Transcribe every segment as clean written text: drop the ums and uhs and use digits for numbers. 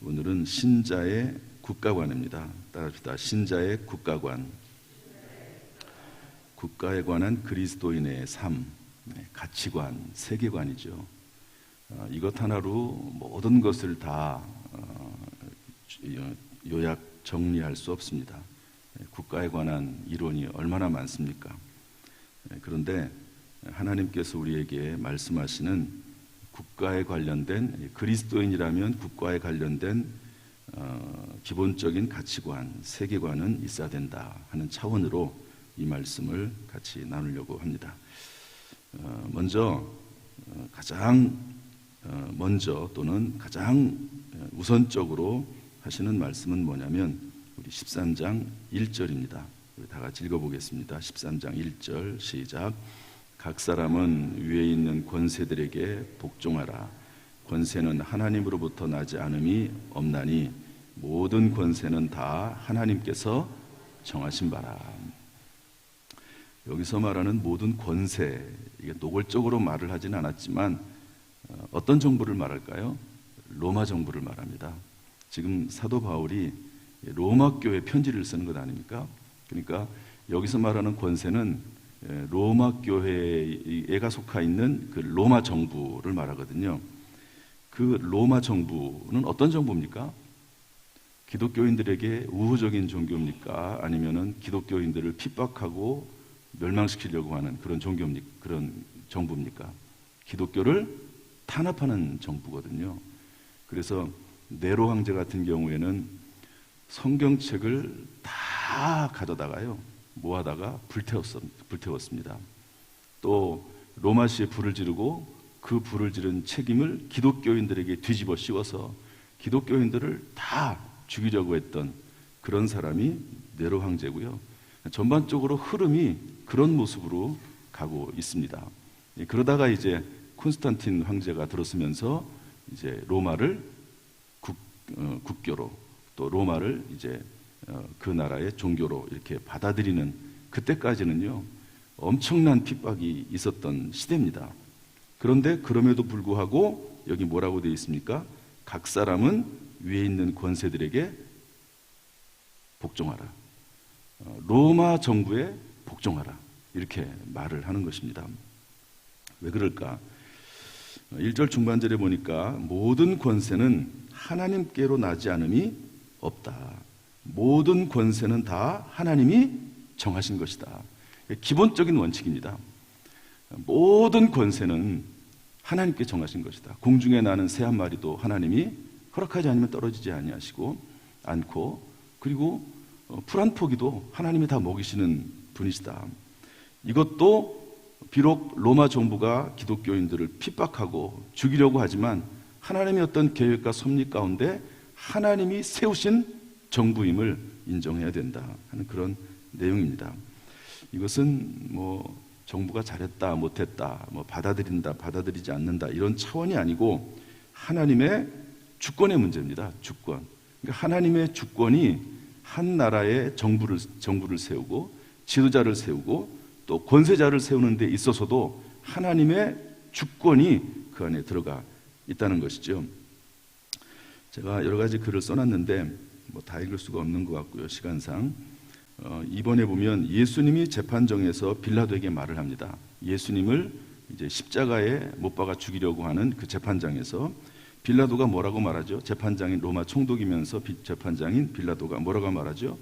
오늘은 신자의 국가관입니다. 따라합시다. 신자의 국가관. 국가에 관한 그리스도인의 삶, 가치관, 세계관이죠. 이것 하나로 모든 것을 다 요약 정리할 수 없습니다. 국가에 관한 이론이 얼마나 많습니까? 그런데 하나님께서 우리에게 말씀하시는 국가에 관련된, 그리스도인이라면 국가에 관련된 기본적인 가치관, 세계관은 있어야 된다 하는 차원으로 이 말씀을 같이 나누려고 합니다. 가장 우선적으로 하시는 말씀은 뭐냐면 우리 13장 1절입니다. 우리 다 같이 읽어보겠습니다. 13장 1절 시작. 각 사람은 위에 있는 권세들에게 복종하라. 권세는 하나님으로부터 나지 않음이 없나니 모든 권세는 다 하나님께서 정하신 바라. 여기서 말하는 모든 권세, 이게 노골적으로 말을 하진 않았지만 어떤 정부를 말할까요? 로마 정부를 말합니다. 지금 사도 바울이 로마 교회 편지를 쓰는 것 아닙니까? 그러니까 여기서 말하는 권세는 로마 교회가 속하 있는 그 로마 정부를 말하거든요. 그 로마 정부는 어떤 정부입니까? 기독교인들에게 우호적인 종교입니까? 아니면은 기독교인들을 핍박하고 멸망시키려고 하는 그런 종교입니까? 그런 정부입니까? 기독교를 탄압하는 정부거든요. 그래서 네로 황제 같은 경우에는 성경책을 다 가져다가요, 모아다가 불태웠습니다. 또 로마시에 불을 지르고 그 불을 지른 책임을 기독교인들에게 뒤집어 씌워서 기독교인들을 다 죽이려고 했던 그런 사람이 네로 황제고요. 전반적으로 흐름이 그런 모습으로 가고 있습니다. 그러다가 이제 콘스탄틴 황제가 들어서면서 이제 로마를 국교로, 또 로마를 이제 그 나라의 종교로 이렇게 받아들이는, 그때까지는요 엄청난 핍박이 있었던 시대입니다. 그런데 그럼에도 불구하고 여기 뭐라고 되어 있습니까? 각 사람은 위에 있는 권세들에게 복종하라. 로마 정부에 복종하라. 이렇게 말을 하는 것입니다. 왜 그럴까? 1절 중반절에 보니까 모든 권세는 하나님께로 나지 않음이 없다. 모든 권세는 다 하나님이 정하신 것이다. 기본적인 원칙입니다. 모든 권세는 하나님께 정하신 것이다. 공중에 나는 새 한 마리도 하나님이 허락하지 않으면 떨어지지 않고, 그리고 풀 한 포기도 하나님이 다 먹이시는 분이시다. 이것도 비록 로마 정부가 기독교인들을 핍박하고 죽이려고 하지만 하나님의 어떤 계획과 섭리 가운데 하나님이 세우신 정부임을 인정해야 된다 하는 그런 내용입니다. 이것은 정부가 잘했다 못했다, 받아들인다 받아들이지 않는다 이런 차원이 아니고 하나님의 주권의 문제입니다. 주권. 그러니까 하나님의 주권이 한 나라의 정부를 세우고 지도자를 세우고 또 권세자를 세우는 데 있어서도 하나님의 주권이 그 안에 들어가 있다는 것이죠. 제가 여러 가지 글을 써놨는데 다 읽을 수가 없는 것 같고요, 시간상. 이번에 보면 예수님이 재판정에서 빌라도에게 말을 합니다. 예수님을 이제 십자가에 못 박아 죽이려고 하는 그 재판장에서 빌라도가 뭐라고 말하죠? 재판장인 로마 총독이면서 재판장인 빌라도가 뭐라고 말하죠?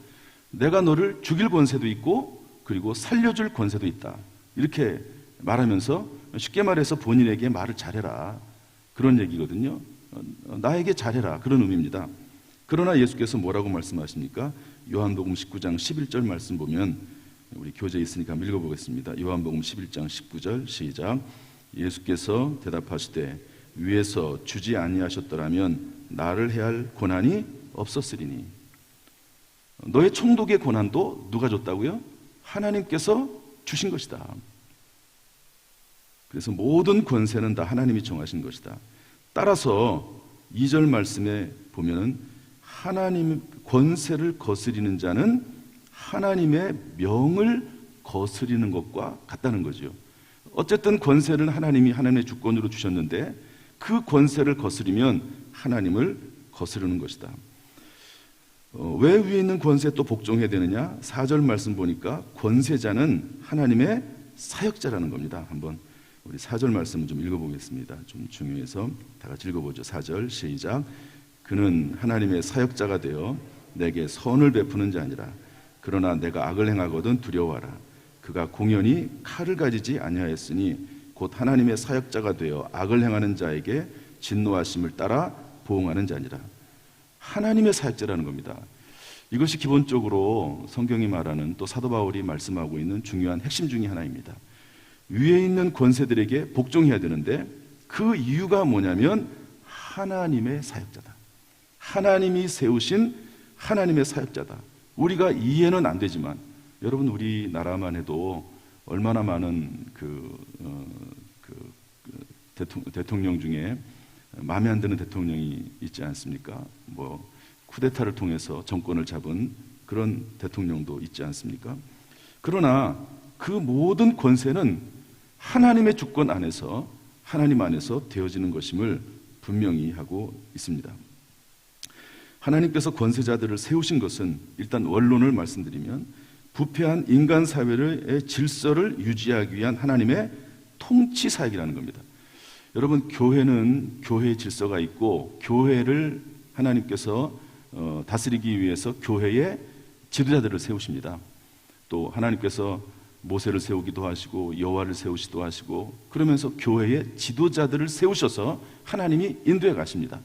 내가 너를 죽일 권세도 있고 그리고 살려줄 권세도 있다. 이렇게 말하면서 쉽게 말해서 본인에게 말을 잘해라. 그런 얘기거든요. 나에게 잘해라. 그런 의미입니다. 그러나 예수께서 뭐라고 말씀하십니까? 요한복음 19장 11절 말씀 보면, 우리 교재에 있으니까 한번 읽어보겠습니다. 요한복음 11장 19절 시작. 예수께서 대답하시되 위에서 주지 아니하셨더라면 나를 해할 권한이 없었으리니. 너의 총독의 권한도 누가 줬다고요? 하나님께서 주신 것이다. 그래서 모든 권세는 다 하나님이 정하신 것이다. 따라서 2절 말씀에 보면은 하나님 권세를 거스리는 자는 하나님의 명을 거스리는 것과 같다는 거죠. 어쨌든 권세를 하나님이 하나님의 주권으로 주셨는데 그 권세를 거스리면 하나님을 거스르는 것이다. 왜 위에 있는 권세에 또 복종해야 되느냐? 4절 말씀 보니까 권세자는 하나님의 사역자라는 겁니다. 한번 우리 4절 말씀을 좀 읽어보겠습니다. 좀 중요해서 다 같이 읽어보죠. 4절 시작. 그는 하나님의 사역자가 되어 내게 선을 베푸는 자니라. 그러나 내가 악을 행하거든 두려워하라. 그가 공연히 칼을 가지지 아니하였으니 곧 하나님의 사역자가 되어 악을 행하는 자에게 진노하심을 따라 보응하는 자니라. 하나님의 사역자라는 겁니다. 이것이 기본적으로 성경이 말하는 또 사도 바울이 말씀하고 있는 중요한 핵심 중에 하나입니다. 위에 있는 권세들에게 복종해야 되는데 그 이유가 뭐냐면 하나님의 사역자다. 하나님이 세우신 하나님의 사역자다. 우리가 이해는 안 되지만 여러분 우리나라만 해도 얼마나 많은 대통령 중에 마음에 안 드는 대통령이 있지 않습니까? 뭐 쿠데타를 통해서 정권을 잡은 그런 대통령도 있지 않습니까? 그러나 그 모든 권세는 하나님의 주권 안에서 하나님 안에서 되어지는 것임을 분명히 하고 있습니다. 하나님께서 권세자들을 세우신 것은 일단 원론을 말씀드리면 부패한 인간 사회의 질서를 유지하기 위한 하나님의 통치 사역이라는 겁니다. 여러분 교회는 교회의 질서가 있고 교회를 하나님께서 다스리기 위해서 교회의 지도자들을 세우십니다. 또 하나님께서 모세를 세우기도 하시고 여호와를 세우시기도 하시고 그러면서 교회의 지도자들을 세우셔서 하나님이 인도해 가십니다.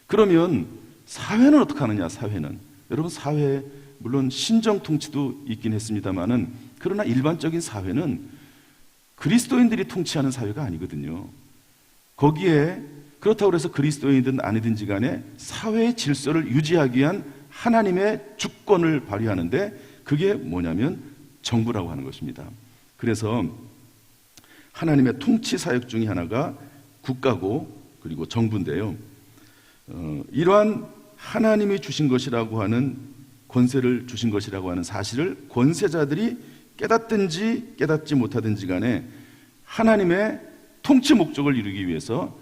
그러면 사회는 어떻게 하느냐? 사회는 여러분 사회 물론 신정 통치도 있긴 했습니다만은 그러나 일반적인 사회는 그리스도인들이 통치하는 사회가 아니거든요. 거기에 그렇다고 해서 그리스도인이든 아니든지 간에 사회의 질서를 유지하기 위한 하나님의 주권을 발휘하는데 그게 뭐냐면 정부라고 하는 것입니다. 그래서 하나님의 통치 사역 중에 하나가 국가고 그리고 정부인데요. 이러한 하나님이 주신 것이라고 하는 권세를 주신 것이라고 하는 사실을 권세자들이 깨닫든지 깨닫지 못하든지 간에 하나님의 통치 목적을 이루기 위해서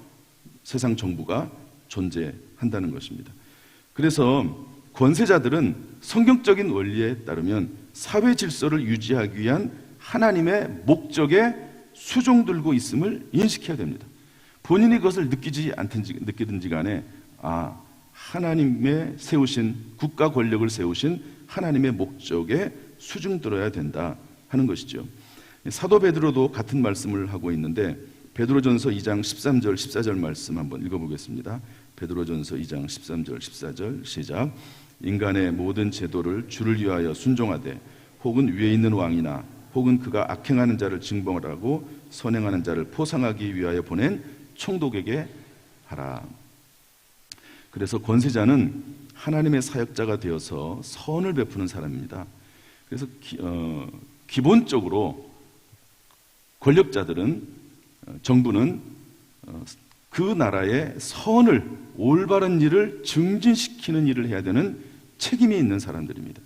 세상 정부가 존재한다는 것입니다. 그래서 권세자들은 성경적인 원리에 따르면 사회 질서를 유지하기 위한 하나님의 목적에 수종들고 있음을 인식해야 됩니다. 본인이 그것을 느끼든지 간에 하나님의 세우신 국가 권력을 세우신 하나님의 목적에 수중들어야 된다 하는 것이죠. 사도 베드로도 같은 말씀을 하고 있는데 베드로전서 2장 13절 14절 말씀 한번 읽어보겠습니다. 베드로전서 2장 13절 14절 시작. 인간의 모든 제도를 주를 위하여 순종하되 혹은 위에 있는 왕이나 혹은 그가 악행하는 자를 징벌하고 선행하는 자를 포상하기 위하여 보낸 총독에게 하라. 그래서 권세자는 하나님의 사역자가 되어서 선을 베푸는 사람입니다. 그래서 기본적으로 권력자들은 정부는 그 나라의 선을 올바른 일을 증진시키는 일을 해야 되는 책임이 있는 사람들입니다.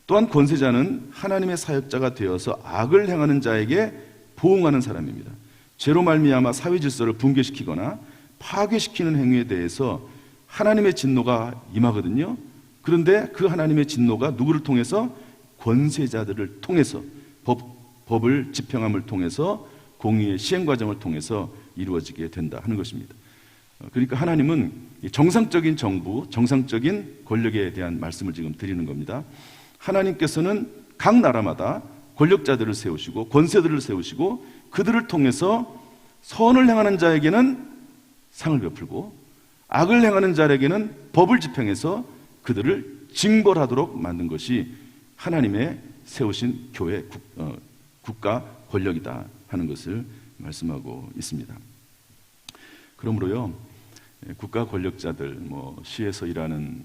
또한 권세자는 하나님의 사역자가 되어서 악을 행하는 자에게 보응하는 사람입니다. 죄로 말미암아 사회 질서를 붕괴시키거나 파괴시키는 행위에 대해서 하나님의 진노가 임하거든요. 그런데 그 하나님의 진노가 누구를 통해서? 권세자들을 통해서 법을 집행함을 통해서 공의의 시행 과정을 통해서 이루어지게 된다 하는 것입니다. 그러니까 하나님은 정상적인 정부, 정상적인 권력에 대한 말씀을 지금 드리는 겁니다. 하나님께서는 각 나라마다 권력자들을 세우시고 권세들을 세우시고 그들을 통해서 선을 행하는 자에게는 상을 베풀고 악을 행하는 자에게는 법을 집행해서 그들을 징벌하도록 만든 것이 하나님의 세우신 교회 국가 권력이다 하는 것을 말씀하고 있습니다. 그러므로요, 국가 권력자들, 시에서 일하는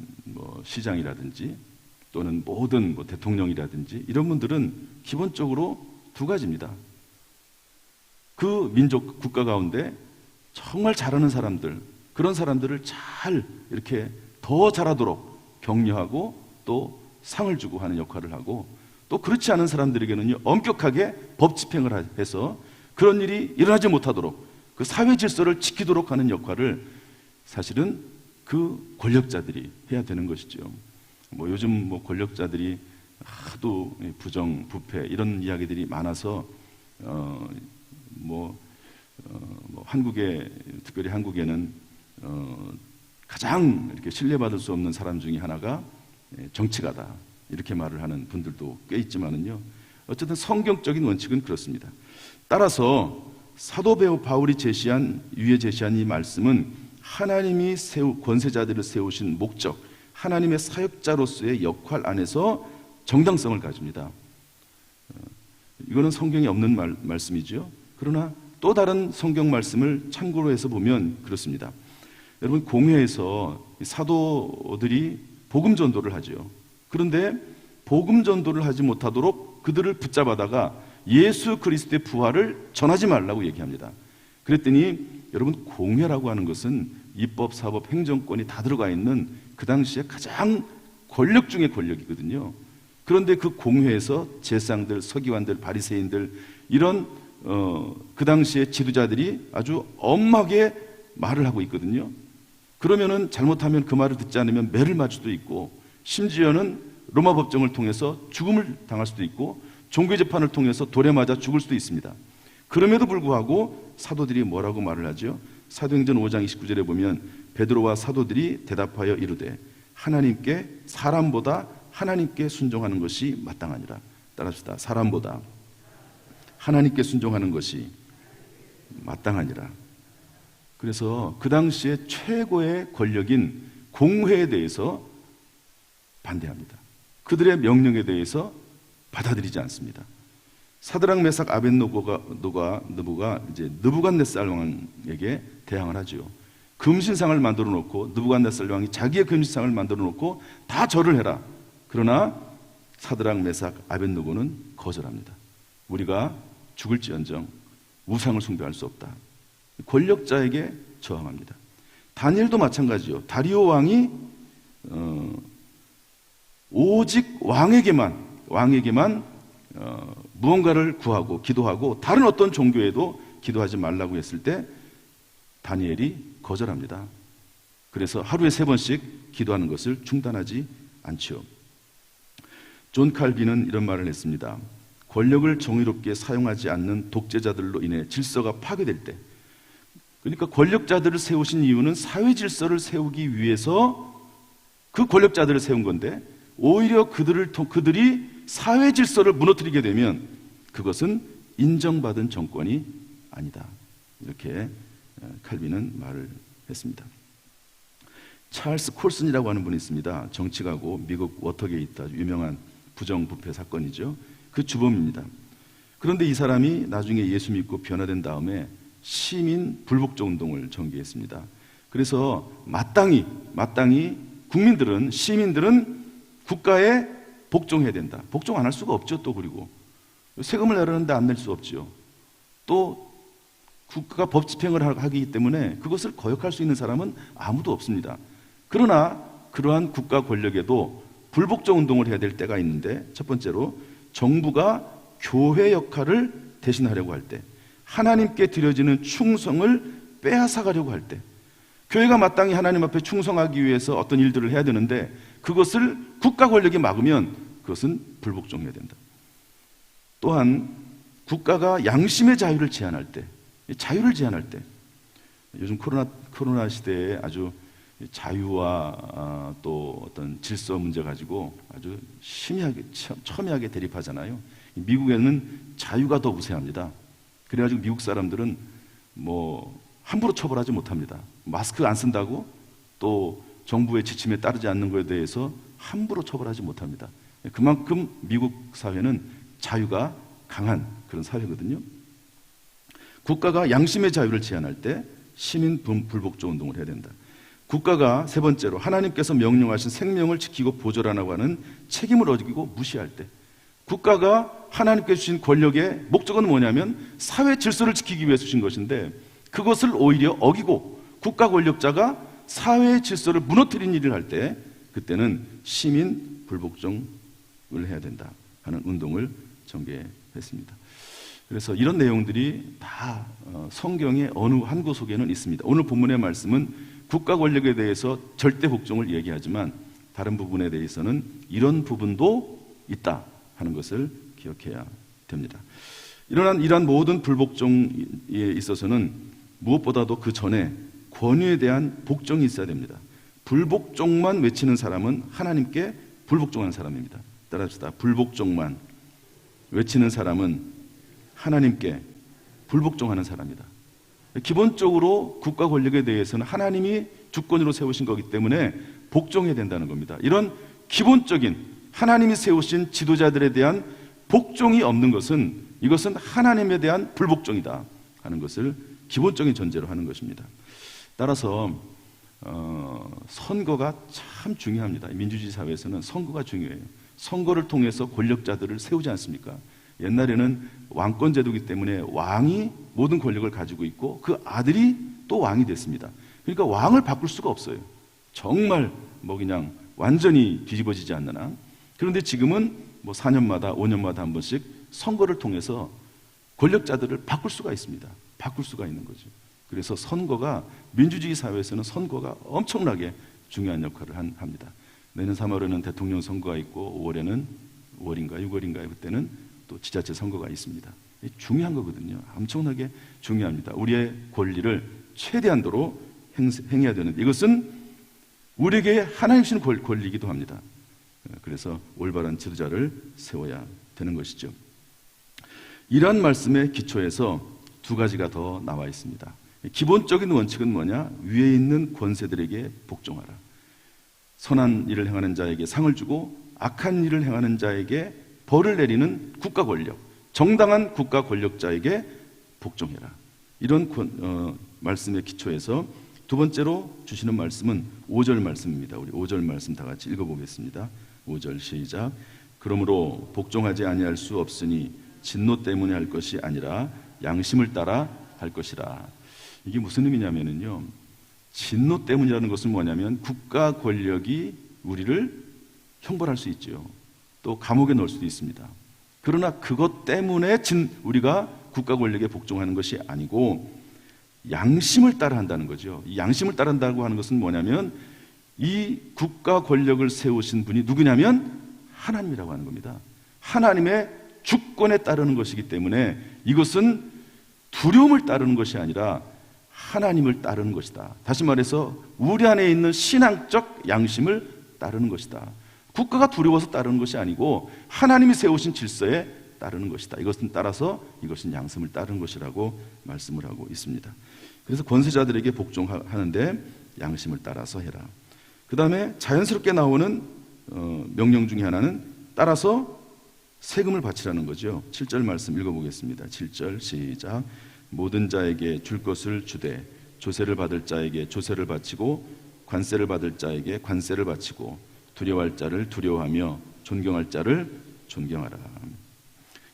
시장이라든지 또는 모든 대통령이라든지 이런 분들은 기본적으로 두 가지입니다. 그 민족 국가 가운데 정말 잘하는 사람들, 그런 사람들을 잘 이렇게 더 잘하도록 격려하고 또 상을 주고 하는 역할을 하고 또 그렇지 않은 사람들에게는요 엄격하게 법 집행을 해서 그런 일이 일어나지 못하도록 그 사회 질서를 지키도록 하는 역할을 사실은 그 권력자들이 해야 되는 것이죠. 뭐 요즘 뭐 권력자들이 하도 부정, 부패 이런 이야기들이 많아서 한국에, 특별히 한국에는 가장 이렇게 신뢰받을 수 없는 사람 중에 하나가 정치가다, 이렇게 말을 하는 분들도 꽤 있지만은요, 어쨌든 성경적인 원칙은 그렇습니다. 따라서 사도 바울이 위에 제시한 이 말씀은 하나님이 권세자들을 세우신 목적, 하나님의 사역자로서의 역할 안에서 정당성을 가집니다. 이거는 성경에 없는 말씀이죠. 그러나 또 다른 성경 말씀을 참고로 해서 보면 그렇습니다. 여러분, 공회에서 사도들이 복음 전도를 하죠. 그런데 복음 전도를 하지 못하도록 그들을 붙잡아다가 예수 그리스도의 부활을 전하지 말라고 얘기합니다. 그랬더니 여러분, 공회라고 하는 것은 입법, 사법, 행정권이 다 들어가 있는 그 당시에 가장 권력 중의 권력이거든요. 그런데 그 공회에서 제사장들, 서기관들, 바리새인들 이런 그 당시에 지도자들이 아주 엄하게 말을 하고 있거든요. 그러면은 잘못하면 그 말을 듣지 않으면 매를 맞을 수도 있고, 심지어는 로마 법정을 통해서 죽음을 당할 수도 있고, 종교 재판을 통해서 돌에 맞아 죽을 수도 있습니다. 그럼에도 불구하고 사도들이 뭐라고 말을 하죠? 사도행전 5장 29절에 보면 베드로와 사도들이 대답하여 이르되 사람보다 하나님께 순종하는 것이 마땅하니라. 따라합시다. 사람보다 하나님께 순종하는 것이 마땅하니라. 그래서 그 당시에 최고의 권력인 공회에 대해서 반대합니다. 그들의 명령에 대해서 받아들이지 않습니다. 사드락, 메삭, 아벳노고가 이제 느부갓네살 왕에게 대항을 하죠. 금신상을 만들어 놓고, 느부갓네살 왕이 자기의 금신상을 만들어 놓고 다 절을 해라. 그러나 사드락, 메삭, 아벳노고는 거절합니다. 우리가 죽을지언정 우상을 숭배할 수 없다. 권력자에게 저항합니다. 다니엘도 마찬가지요. 다리오 왕이 오직 왕에게만 무언가를 구하고 기도하고 다른 어떤 종교에도 기도하지 말라고 했을 때 다니엘이 거절합니다. 그래서 하루에 3번씩 기도하는 것을 중단하지 않죠. 존 칼빈은 이런 말을 했습니다. 권력을 정의롭게 사용하지 않는 독재자들로 인해 질서가 파괴될 때, 그러니까 권력자들을 세우신 이유는 사회 질서를 세우기 위해서 그 권력자들을 세운 건데, 오히려 그들이 사회 질서를 무너뜨리게 되면 그것은 인정받은 정권이 아니다. 이렇게 칼빈은 말을 했습니다. 찰스 콜슨이라고 하는 분이 있습니다. 정치가고 미국 워터게이트, 유명한 부정부패 사건이죠. 그 주범입니다. 그런데 이 사람이 나중에 예수 믿고 변화된 다음에 시민 불복종 운동을 전개했습니다. 그래서 마땅히 시민들은 국가에 복종해야 된다. 복종 안 할 수가 없죠. 또 그리고 세금을 내려는데 안 낼 수 없죠. 또 국가가 법 집행을 하기 때문에 그것을 거역할 수 있는 사람은 아무도 없습니다. 그러나 그러한 국가 권력에도 불복종 운동을 해야 될 때가 있는데, 첫 번째로 정부가 교회 역할을 대신하려고 할 때, 하나님께 드려지는 충성을 빼앗아가려고 할 때, 교회가 마땅히 하나님 앞에 충성하기 위해서 어떤 일들을 해야 되는데 그것을 국가 권력이 막으면 그것은 불복종해야 된다. 또한 국가가 양심의 자유를 제한할 때, 요즘 코로나 시대에 아주 자유와 또 어떤 질서 문제 가지고 아주 첨예하게 대립하잖아요. 미국에는 자유가 더 우세합니다. 그래가지고 미국 사람들은 함부로 처벌하지 못합니다. 마스크 안 쓴다고 또 정부의 지침에 따르지 않는 것에 대해서 함부로 처벌하지 못합니다. 그만큼 미국 사회는 자유가 강한 그런 사회거든요. 국가가 양심의 자유를 제한할 때 시민 불복종 운동을 해야 된다. 국가가 세 번째로 하나님께서 명령하신 생명을 지키고 보존하라고 하는 책임을 어기고 무시할 때, 국가가 하나님께 주신 권력의 목적은 뭐냐면 사회 질서를 지키기 위해 주신 것인데 그것을 오히려 어기고 국가 권력자가 사회의 질서를 무너뜨린 일을 할 때, 그때는 시민 불복종을 해야 된다 하는 운동을 전개했습니다. 그래서 이런 내용들이 다 성경의 어느 한 구석에는 있습니다. 오늘 본문의 말씀은 국가 권력에 대해서 절대 복종을 얘기하지만 다른 부분에 대해서는 이런 부분도 있다 하는 것을 기억해야 됩니다. 이러한 모든 불복종에 있어서는 무엇보다도 그 전에 권위에 대한 복종이 있어야 됩니다. 불복종만 외치는 사람은 하나님께 불복종하는 사람입니다. 따라합시다. 불복종만 외치는 사람은 하나님께 불복종하는 사람이다. 기본적으로 국가 권력에 대해서는 하나님이 주권으로 세우신 거기 때문에 복종해야 된다는 겁니다. 이런 기본적인 하나님이 세우신 지도자들에 대한 복종이 없는 것은 이것은 하나님에 대한 불복종이다 하는 것을 기본적인 전제로 하는 것입니다. 따라서 선거가 참 중요합니다. 민주주의 사회에서는 선거가 중요해요. 선거를 통해서 권력자들을 세우지 않습니까? 옛날에는 왕권 제도이기 때문에 왕이 모든 권력을 가지고 있고 그 아들이 또 왕이 됐습니다. 그러니까 왕을 바꿀 수가 없어요. 정말 그냥 완전히 뒤집어지지 않는 한. 그런데 지금은 4년마다 5년마다 한 번씩 선거를 통해서 권력자들을 바꿀 수가 있습니다. 바꿀 수가 있는 거죠. 그래서 선거가 민주주의 사회에서는 선거가 엄청나게 중요한 역할을 합니다. 내년 3월에는 대통령 선거가 있고 5월에는 5월인가 6월인가요? 그때는 또 지자체 선거가 있습니다. 중요한 거거든요. 엄청나게 중요합니다. 우리의 권리를 최대한도로 행해야 되는데 이것은 우리에게 하나님 주신 권리이기도 합니다. 그래서 올바른 지도자를 세워야 되는 것이죠. 이러한 말씀의 기초에서 두 가지가 더 나와 있습니다. 기본적인 원칙은 뭐냐? 위에 있는 권세들에게 복종하라. 선한 일을 행하는 자에게 상을 주고 악한 일을 행하는 자에게 벌을 내리는 국가 권력, 정당한 국가 권력자에게 복종해라. 이런 말씀의 기초에서 두 번째로 주시는 말씀은 5절 말씀입니다. 우리 5절 말씀 다 같이 읽어보겠습니다. 5절 시작. 그러므로 복종하지 아니할 수 없으니 진노 때문에 할 것이 아니라 양심을 따라 할 것이라. 이게 무슨 의미냐면요, 진노 때문이라는 것은 뭐냐면 국가 권력이 우리를 형벌할 수 있죠. 또 감옥에 넣을 수도 있습니다. 그러나 그것 때문에 우리가 국가 권력에 복종하는 것이 아니고 양심을 따라 한다는 거죠. 이 양심을 따른다고 하는 것은 뭐냐면 이 국가 권력을 세우신 분이 누구냐면 하나님이라고 하는 겁니다. 하나님의 주권에 따르는 것이기 때문에 이것은 두려움을 따르는 것이 아니라 하나님을 따르는 것이다. 다시 말해서 우리 안에 있는 신앙적 양심을 따르는 것이다. 국가가 두려워서 따르는 것이 아니고 하나님이 세우신 질서에 따르는 것이다. 이것은 따라서 이것은 양심을 따르는 것이라고 말씀을 하고 있습니다. 그래서 권세자들에게 복종하는데 양심을 따라서 해라. 그 다음에 자연스럽게 나오는 명령 중에 하나는 따라서 세금을 바치라는 거죠. 7절 말씀 읽어보겠습니다. 7절 시작. 모든 자에게 줄 것을 주되 조세를 받을 자에게 조세를 바치고 관세를 받을 자에게 관세를 바치고 두려워할 자를 두려워하며 존경할 자를 존경하라.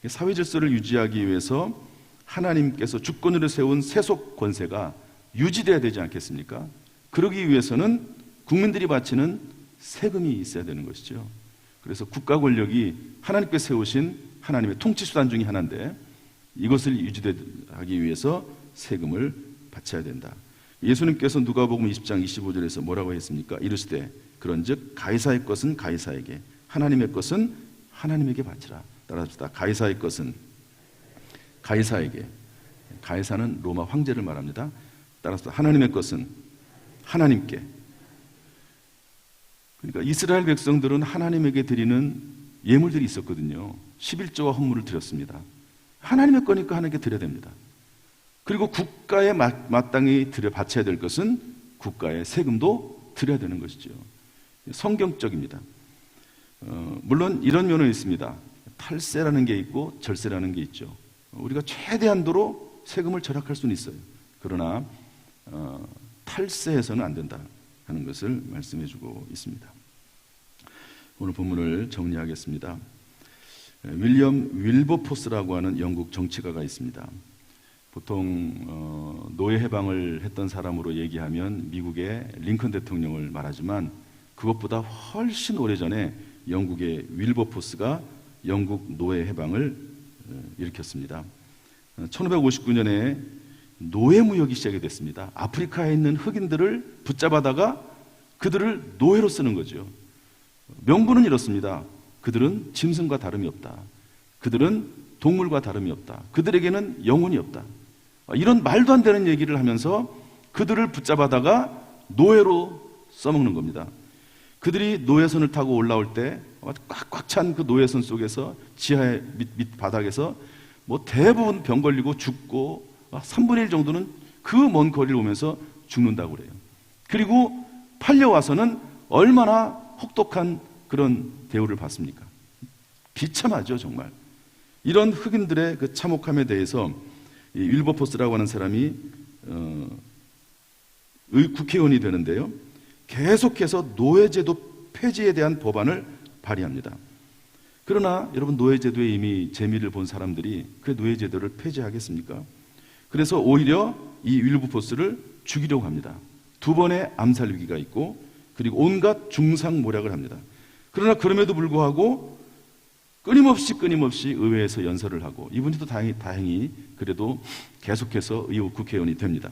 사회 질서를 유지하기 위해서 하나님께서 주권으로 세운 세속 권세가 유지돼야 되지 않겠습니까? 그러기 위해서는 국민들이 바치는 세금이 있어야 되는 것이죠. 그래서 국가 권력이 하나님께 세우신 하나님의 통치 수단 중에 하나인데 이것을 유지하기 위해서 세금을 바쳐야 된다. 예수님께서 누가복음 20장 25절에서 뭐라고 했습니까? 이르시되 그런즉 가이사의 것은 가이사에게 하나님의 것은 하나님에게 바치라. 따라합시다. 가이사의 것은 가이사에게. 가이사는 로마 황제를 말합니다. 따라서 하나님의 것은 하나님께. 그러니까 이스라엘 백성들은 하나님에게 드리는 예물들이 있었거든요. 11조와 헌물을 드렸습니다. 하나님의 거니까 하나님께 드려야 됩니다. 그리고 국가에 마땅히 바쳐야 될 것은 국가의 세금도 드려야 되는 것이죠. 성경적입니다. 물론 이런 면은 있습니다. 탈세라는 게 있고 절세라는 게 있죠. 우리가 최대한도로 세금을 절약할 수는 있어요. 그러나 탈세해서는 안 된다 하는 것을 말씀해 주고 있습니다. 오늘 본문을 정리하겠습니다. 윌리엄 윌버포스라고 하는 영국 정치가가 있습니다. 보통 노예 해방을 했던 사람으로 얘기하면 미국의 링컨 대통령을 말하지만 그것보다 훨씬 오래전에 영국의 윌버포스가 영국 노예 해방을 일으켰습니다. 1559년에 노예 무역이 시작이 됐습니다. 아프리카에 있는 흑인들을 붙잡아다가 그들을 노예로 쓰는 거죠. 명분은 이렇습니다. 그들은 짐승과 다름이 없다. 그들은 동물과 다름이 없다. 그들에게는 영혼이 없다. 이런 말도 안 되는 얘기를 하면서 그들을 붙잡아다가 노예로 써먹는 겁니다. 그들이 노예선을 타고 올라올 때 꽉꽉 찬 그 노예선 속에서 지하의 밑 바닥에서 뭐 대부분 병 걸리고 죽고 3분의 1 정도는 그 먼 거리를 오면서 죽는다고 그래요. 그리고 팔려와서는 얼마나 혹독한 그런 대우를 받습니까? 비참하죠, 정말. 이런 흑인들의 그 참혹함에 대해서 이 윌버포스라고 하는 사람이 국회의원이 되는데요, 계속해서 노예제도 폐지에 대한 법안을 발의합니다. 그러나 여러분, 노예제도에 이미 재미를 본 사람들이 그 노예제도를 폐지하겠습니까? 그래서 오히려 이 윌버포스를 죽이려고 합니다. 2번의 암살 위기가 있고 그리고 온갖 중상모략을 합니다. 그러나 그럼에도 불구하고 끊임없이 의회에서 연설을 하고, 이분이 또 다행히 그래도 계속해서 국회의원이 됩니다.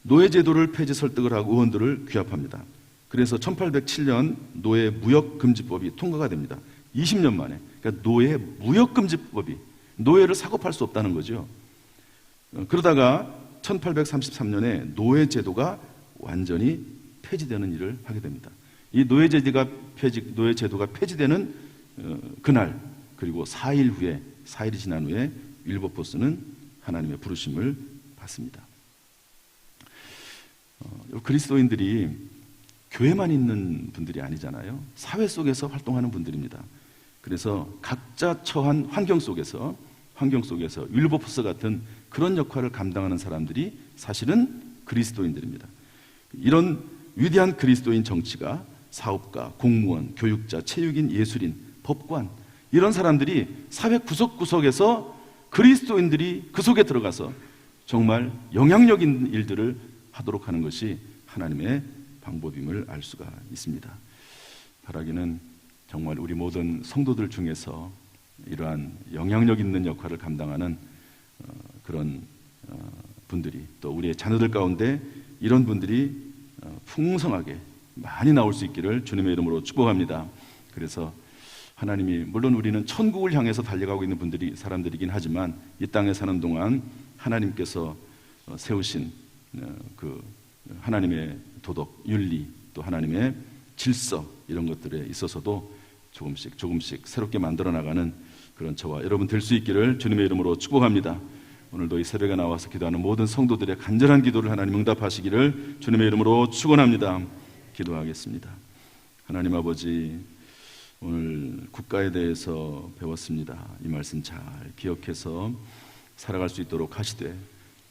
노예제도를 폐지 설득을 하고 의원들을 규합합니다. 그래서 1807년 노예 무역금지법이 통과가 됩니다. 20년 만에. 그러니까 노예 무역금지법이, 노예를 사고 팔 수 없다는 거죠. 그러다가 1833년에 노예제도가 완전히 폐지되는 일을 하게 됩니다. 이 노예제도가 폐지되는 그날, 그리고 4일이 지난 후에 윌버포스는 하나님의 부르심을 받습니다. 그리스도인들이 교회만 있는 분들이 아니잖아요. 사회 속에서 활동하는 분들입니다. 그래서 각자 처한 환경 속에서 윌버포스 같은 그런 역할을 감당하는 사람들이 사실은 그리스도인들입니다. 이런 위대한 그리스도인 정치가 사업가, 공무원, 교육자, 체육인, 예술인, 법관, 이런 사람들이 사회 구석구석에서 그리스도인들이 그 속에 들어가서 정말 영향력 있는 일들을 하도록 하는 것이 하나님의 방법임을 알 수가 있습니다. 바라기는 정말 우리 모든 성도들 중에서 이러한 영향력 있는 역할을 감당하는 그런 분들이, 또 우리의 자녀들 가운데 이런 분들이 풍성하게 많이 나올 수 있기를 주님의 이름으로 축복합니다. 그래서 하나님이, 물론 우리는 천국을 향해서 달려가고 있는 사람들이긴 하지만 이 땅에 사는 동안 하나님께서 세우신 그 하나님의 도덕, 윤리, 또 하나님의 질서, 이런 것들에 있어서도 조금씩 새롭게 만들어 나가는 그런 저와 여러분 될 수 있기를 주님의 이름으로 축복합니다. 오늘도 이 새벽에 나와서 기도하는 모든 성도들의 간절한 기도를 하나님 응답하시기를 주님의 이름으로 축원합니다. 기도하겠습니다. 하나님 아버지, 오늘 국가에 대해서 배웠습니다. 이 말씀 잘 기억해서 살아갈 수 있도록 하시되,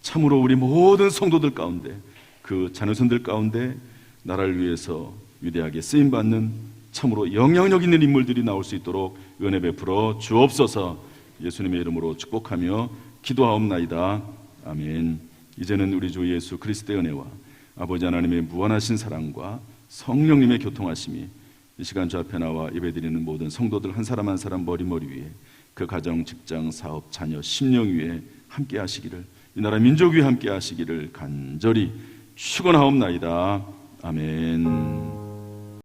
참으로 우리 모든 성도들 가운데, 그 자녀선들 가운데 나라를 위해서 위대하게 쓰임받는 참으로 영향력 있는 인물들이 나올 수 있도록 은혜 베풀어 주옵소서. 예수님의 이름으로 축복하며 기도하옵나이다. 아멘. 이제는 우리 주 예수 그리스도의 은혜와 아버지 하나님의 무한하신 사랑과 성령님의 교통하심이 이 시간 저 앞에 나와 예배드리는 모든 성도들 한 사람 한 사람 머리 위에, 그 가정, 직장, 사업, 자녀, 심령 위에 함께 하시기를, 이 나라 민족 위에 함께 하시기를 간절히 축원하옵나이다. 아멘.